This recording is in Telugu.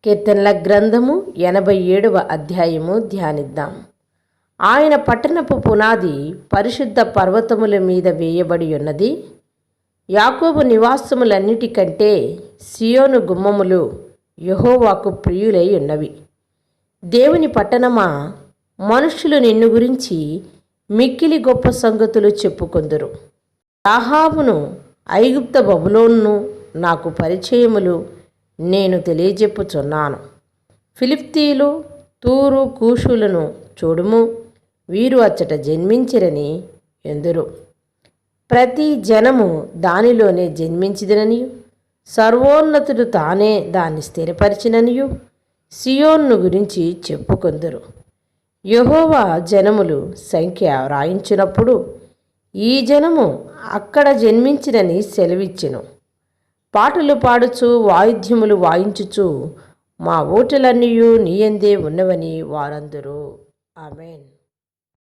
కీర్తనల గ్రంథము 87వ అధ్యాయము ధ్యానిద్దాం. ఆయన పట్టణపు పునాది పరిశుద్ధ పర్వతముల మీద వేయబడి ఉన్నది. యాకోబు నివాసములన్నిటికంటే సియోను గుమ్మములు యెహోవాకు ప్రియులై ఉన్నవి. దేవుని పట్టణమా, మనుష్యులు నిన్ను గురించి మిక్కిలి గొప్ప సంగతులు చెప్పుకొందురు. రాహాబును, ఐగుప్త బబులోనును నాకు పరిచయములు నేను తెలియజెప్పుచున్నాను. ఫిలిష్తీయులు, తూరు, కూషులను చూడుము, వీరు అచ్చట జన్మించిరని ఎందురు. ప్రతి జనము దానిలోనే జన్మించిదననియు, సర్వోన్నతుడు తానే దాన్ని స్థిరపరిచిననియు సియోను గురించి చెప్పుకొందురు. యెహోవా జనములు సంఖ్య వ్రాయించినప్పుడు ఈ జనము అక్కడ జన్మించినని సెలవిచ్చెను. పాటలు పాడుచు, వాయిద్యములు వాయించుచు, మా ఓటలన్నీయు నీయందే ఉన్నవని వారందరూ. ఆమేన్.